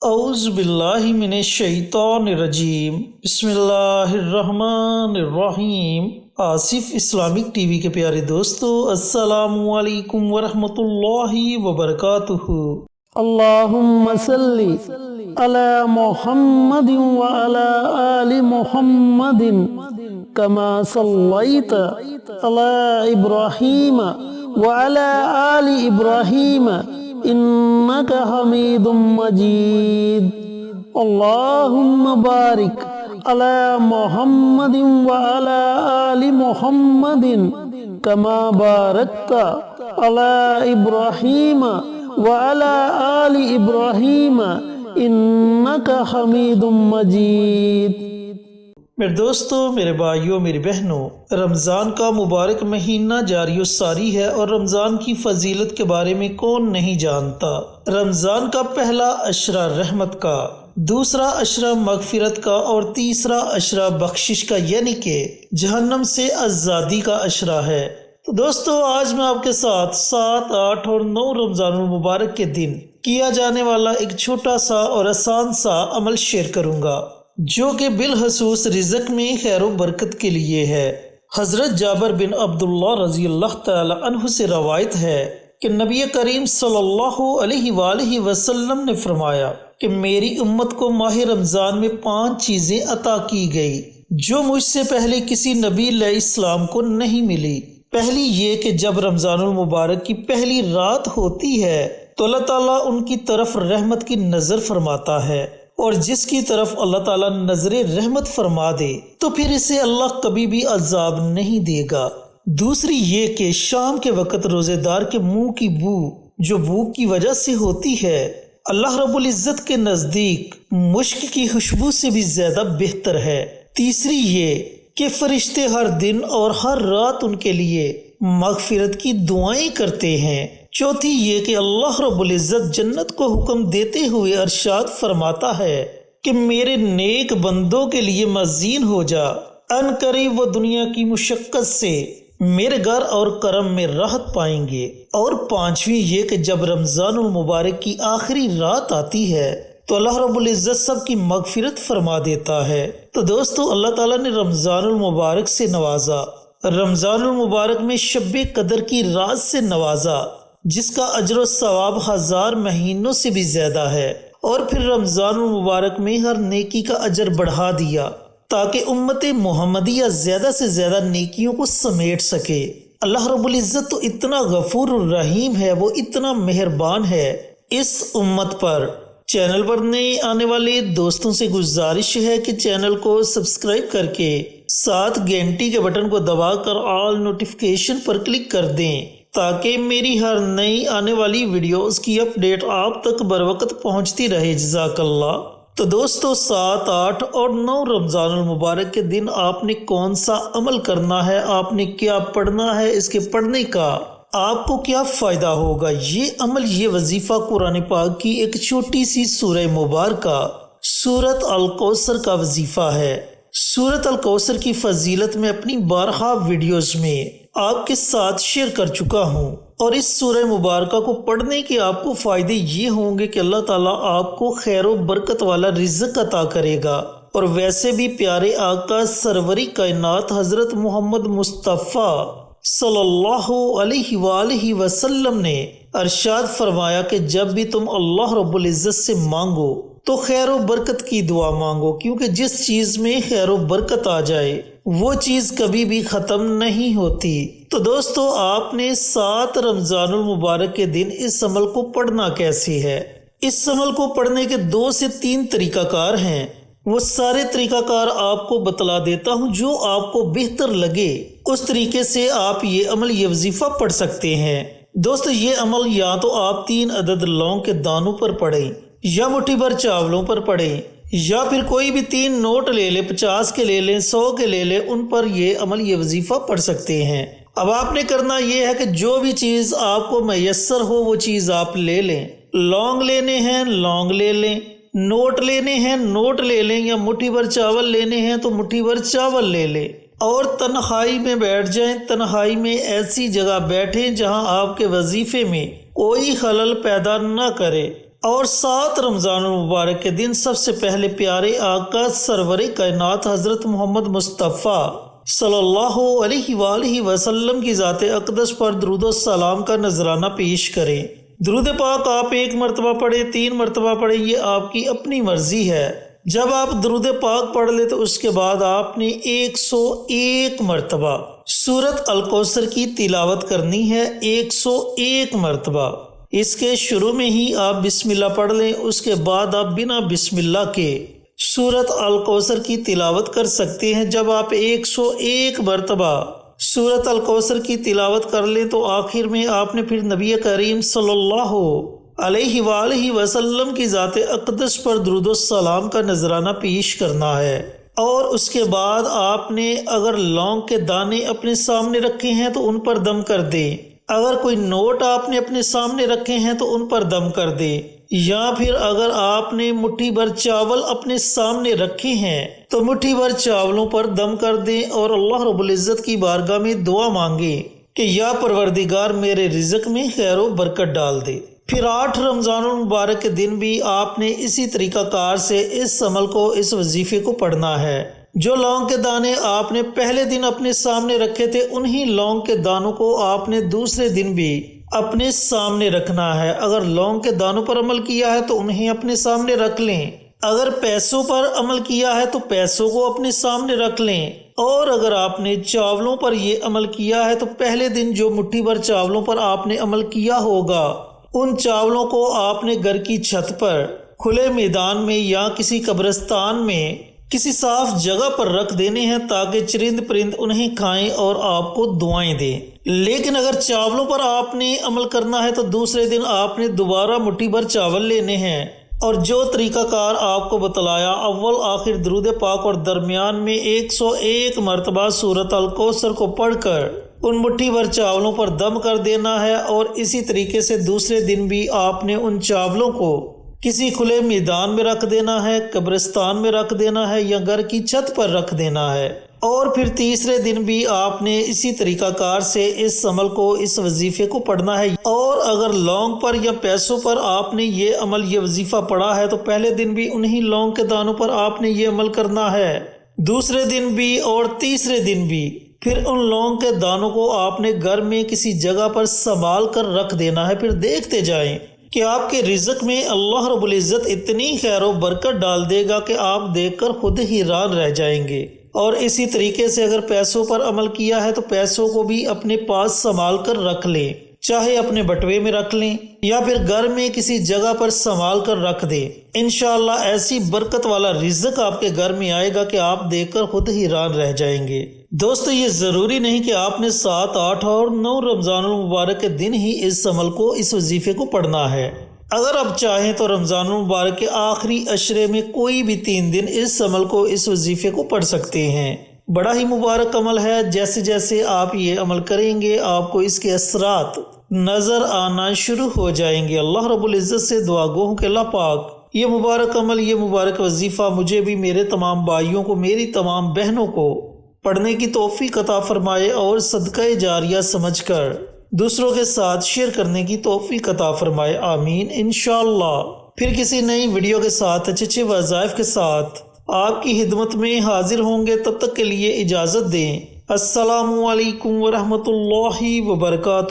اعوذ باللہ من الشیطان الرجیم، بسم اللہ الرحمن الرحیم۔ آصف اسلامک ٹی وی کے پیارے دوستو، السلام علیکم ورحمۃ اللہ وبرکاتہ۔ اللہم صلی علی محمد وعلی آل محمد کما صلیت علی ابراہیم وعلی آل ابراہیم انک حمید مجید۔ اللہم بارک علی محمد وعلی آل محمد کما بارکت علی ابراہیم وعلی آل ابراہیم انک حمید مجید۔ میرے دوستو، میرے بھائیوں، میری بہنوں، رمضان کا مبارک مہینہ جاری و ساری ہے اور رمضان کی فضیلت کے بارے میں کون نہیں جانتا۔ رمضان کا پہلا عشرہ رحمت کا، دوسرا عشرہ مغفرت کا اور تیسرا عشرہ بخشش کا، یعنی کہ جہنم سے آزادی کا عشرہ ہے۔ تو دوستو، آج میں آپ کے ساتھ 7، 8 اور 9 رمضان المبارک کے دن کیا جانے والا ایک چھوٹا سا اور آسان سا عمل شیئر کروں گا، جو کہ بالخصوص رزق میں خیر و برکت کے لیے ہے۔ حضرت جابر بن عبداللہ رضی اللہ تعالی عنہ سے روایت ہے کہ نبی کریم صلی اللہ علیہ وآلہ وسلم نے فرمایا کہ میری امت کو ماہ رمضان میں 5 چیزیں عطا کی گئی جو مجھ سے پہلے کسی نبی علیہ السلام کو نہیں ملی۔ پہلی یہ کہ جب رمضان المبارک کی پہلی رات ہوتی ہے تو اللہ تعالیٰ ان کی طرف رحمت کی نظر فرماتا ہے، اور جس کی طرف اللہ تعالیٰ نظر رحمت فرما دے تو پھر اسے اللہ کبھی بھی عذاب نہیں دے گا۔ دوسری یہ کہ شام کے وقت روزے دار کے منہ کی بو جو بھوک کی وجہ سے ہوتی ہے، اللہ رب العزت کے نزدیک مشک کی خوشبو سے بھی زیادہ بہتر ہے۔ تیسری یہ کہ فرشتے ہر دن اور ہر رات ان کے لیے مغفرت کی دعائیں کرتے ہیں۔ چوتھی یہ کہ اللہ رب العزت جنت کو حکم دیتے ہوئے ارشاد فرماتا ہے کہ میرے نیک بندوں کے لیے مزین ہو جا، ان قریب وہ دنیا کی مشقت سے میرے گھر اور کرم میں راحت پائیں گے۔ اور پانچویں یہ کہ جب رمضان المبارک کی آخری رات آتی ہے تو اللہ رب العزت سب کی مغفرت فرما دیتا ہے۔ تو دوستو، اللہ تعالیٰ نے رمضان المبارک سے نوازا، رمضان المبارک میں شب قدر کی رات سے نوازا جس کا اجر و ثواب 1000 مہینوں سے بھی زیادہ ہے، اور پھر رمضان المبارک میں ہر نیکی کا اجر بڑھا دیا تاکہ امت محمدیہ زیادہ سے زیادہ نیکیوں کو سمیٹ سکے۔ اللہ رب العزت تو اتنا غفور الرحیم ہے، وہ اتنا مہربان ہے اس امت پر۔ چینل پر نئے آنے والے دوستوں سے گزارش ہے کہ چینل کو سبسکرائب کر کے ساتھ گھنٹی کے بٹن کو دبا کر آل نوٹیفیکیشن پر کلک کر دیں تاکہ میری ہر نئی آنے والی ویڈیوز کی اپڈیٹ آپ تک بر وقت پہنچتی رہے۔ جزاک اللہ۔ تو دوستو، 7، 8 اور 9 رمضان المبارک کے دن آپ نے کون سا عمل کرنا ہے، آپ نے کیا پڑھنا ہے، اس کے پڑھنے کا آپ کو کیا فائدہ ہوگا، یہ عمل، یہ وظیفہ قرآن پاک کی ایک چھوٹی سی سورہ مبارکہ سورۃ الکوثر کا وظیفہ ہے۔ سورۃ الکوثر کی فضیلت میں اپنی بارہا ویڈیوز میں آپ کے ساتھ شیئر کر چکا ہوں، اور اس سورہ مبارکہ کو پڑھنے کے آپ کو فائدے یہ ہوں گے کہ اللہ تعالیٰ آپ کو خیر و برکت والا رزق عطا کرے گا۔ اور ویسے بھی پیارے آقا سروری کائنات حضرت محمد مصطفیٰ صلی اللہ علیہ وآلہ وسلم نے ارشاد فرمایا کہ جب بھی تم اللہ رب العزت سے مانگو تو خیر و برکت کی دعا مانگو، کیونکہ جس چیز میں خیر و برکت آ جائے وہ چیز کبھی بھی ختم نہیں ہوتی۔ تو دوستو، آپ نے 7 رمضان المبارک کے دن اس عمل کو پڑھنا کیسے ہے؟ اس عمل کو پڑھنے کے 2 سے 3 طریقہ کار ہیں، وہ سارے طریقہ کار آپ کو بتلا دیتا ہوں، جو آپ کو بہتر لگے اس طریقے سے آپ یہ عمل، یہ وظیفہ پڑھ سکتے ہیں۔ دوستو، یہ عمل یا تو آپ 3 عدد لونگ کے دانوں پر پڑھیں، یا مٹھی بھر چاولوں پر پڑھیں، یا پھر کوئی بھی 3 نوٹ لے لیں، 50 کے لے لیں، 100 کے لے لیں، ان پر یہ عمل، یہ وظیفہ پڑھ سکتے ہیں۔ اب آپ نے کرنا یہ ہے کہ جو بھی چیز آپ کو میسر ہو وہ چیز آپ لے لیں۔ لونگ لینے ہیں لونگ لے لیں، نوٹ لینے ہیں نوٹ لے لیں، یا مٹھی بھر چاول لینے ہیں تو مٹھی بھر چاول لے لیں، اور تنہائی میں بیٹھ جائیں۔ تنہائی میں ایسی جگہ بیٹھیں جہاں آپ کے وظیفے میں کوئی خلل پیدا نہ کرے۔ اور 7 رمضان المبارک کے دن سب سے پہلے پیارے آقا سرور کائنات حضرت محمد مصطفیٰ صلی اللہ علیہ وآلہ وسلم کی ذات اقدس پر درود و سلام کا نذرانہ پیش کریں۔ درود پاک آپ 1 مرتبہ پڑھیں، 3 مرتبہ پڑھیں، یہ آپ کی اپنی مرضی ہے۔ جب آپ درود پاک پڑھ لیں تو اس کے بعد آپ نے 101 مرتبہ سورت الکوثر کی تلاوت کرنی ہے، 101 مرتبہ۔ اس کے شروع میں ہی آپ بسم اللہ پڑھ لیں، اس کے بعد آپ بنا بسم اللہ کے سورت الکوثر کی تلاوت کر سکتے ہیں۔ جب آپ 101 مرتبہ سورت الکوثر کی تلاوت کر لیں تو آخر میں آپ نے پھر نبی کریم صلی اللہ علیہ وآلہ وسلم کی ذات اقدس پر درود و سلام کا نذرانہ پیش کرنا ہے۔ اور اس کے بعد آپ نے اگر لونگ کے دانے اپنے سامنے رکھے ہیں تو ان پر دم کر دیں، اگر کوئی نوٹ آپ نے اپنے سامنے رکھے ہیں تو ان پر دم کر دیں، یا پھر اگر آپ نے مٹھی بھر چاول اپنے سامنے رکھے ہیں تو مٹھی بھر چاولوں پر دم کر دیں اور اللہ رب العزت کی بارگاہ میں دعا مانگیں کہ یا پروردگار میرے رزق میں خیر و برکت ڈال دے۔ پھر 8 رمضان المبارک کے دن بھی آپ نے اسی طریقہ کار سے اس عمل کو، اس وظیفے کو پڑھنا ہے۔ جو لونگ کے دانے آپ نے پہلے دن اپنے سامنے رکھے تھے انہی لونگ کے دانوں کو آپ نے دوسرے دن بھی اپنے سامنے رکھنا ہے۔ اگر لونگ کے دانوں پر عمل کیا ہے تو انہیں اپنے سامنے رکھ لیں، اگر پیسوں پر عمل کیا ہے تو پیسوں کو اپنے سامنے رکھ لیں، اور اگر آپ نے چاولوں پر یہ عمل کیا ہے تو پہلے دن جو مٹھی بھر چاولوں پر آپ نے عمل کیا ہوگا ان چاولوں کو آپ نے گھر کی چھت پر، کھلے میدان میں یا کسی قبرستان میں کسی صاف جگہ پر رکھ دینے ہیں تاکہ چرند پرند انہیں کھائیں اور آپ کو دعائیں دیں۔ لیکن اگر چاولوں پر آپ نے عمل کرنا ہے تو دوسرے دن آپ نے دوبارہ مٹھی بھر چاول لینے ہیں اور جو طریقہ کار آپ کو بتلایا، اول آخر درود پاک اور درمیان میں 101 مرتبہ سورت الکوثر کو پڑھ کر ان مٹھی بھر چاولوں پر دم کر دینا ہے، اور اسی طریقے سے دوسرے دن بھی آپ نے ان چاولوں کو کسی کھلے میدان میں رکھ دینا ہے، قبرستان میں رکھ دینا ہے یا گھر کی چھت پر رکھ دینا ہے، اور پھر تیسرے دن بھی آپ نے اسی طریقہ کار سے اس عمل کو، اس وظیفے کو پڑھنا ہے۔ اور اگر لونگ پر یا پیسوں پر آپ نے یہ عمل، یہ وظیفہ پڑھا ہے تو پہلے دن بھی انہی لونگ کے دانوں پر آپ نے یہ عمل کرنا ہے، دوسرے دن بھی اور تیسرے دن بھی۔ پھر ان لونگ کے دانوں کو آپ نے گھر میں کسی جگہ پر سنبھال کر رکھ دینا ہے۔ پھر دیکھتے جائیں کہ آپ کے رزق میں اللہ رب العزت اتنی خیر و برکت ڈال دے گا کہ آپ دیکھ کر خود حیران رہ جائیں گے۔ اور اسی طریقے سے اگر پیسوں پر عمل کیا ہے تو پیسوں کو بھی اپنے پاس سنبھال کر رکھ لیں، چاہے اپنے بٹوے میں رکھ لیں یا پھر گھر میں کسی جگہ پر سنبھال کر رکھ دیں۔ انشاءاللہ ایسی برکت والا رزق آپ کے گھر میں آئے گا کہ آپ دیکھ کر خود حیران رہ جائیں گے۔ دوستو، یہ ضروری نہیں کہ آپ نے 7، 8 اور 9 رمضان المبارک کے دن ہی اس عمل کو، اس وظیفے کو پڑھنا ہے۔ اگر آپ چاہیں تو رمضان المبارک کے آخری عشرے میں کوئی بھی 3 دن اس عمل کو، اس وظیفے کو پڑھ سکتے ہیں۔ بڑا ہی مبارک عمل ہے۔ جیسے جیسے آپ یہ عمل کریں گے آپ کو اس کے اثرات نظر آنا شروع ہو جائیں گے۔ اللہ رب العزت سے دعا گو ہوں کہ اللہ پاک یہ مبارک عمل، یہ مبارک وظیفہ مجھے بھی، میرے تمام بھائیوں کو، میری تمام بہنوں کو پڑھنے کی توفیق عطا فرمائے اور صدقہ جاریہ سمجھ کر دوسروں کے ساتھ شیئر کرنے کی توفیق عطا فرمائے، آمین۔ انشاءاللہ پھر کسی نئی ویڈیو کے ساتھ، اچھے وظائف کے ساتھ آپ کی خدمت میں حاضر ہوں گے۔ تب تک کے لیے اجازت دیں۔ السلام علیکم ورحمۃ اللہ وبرکاتہ۔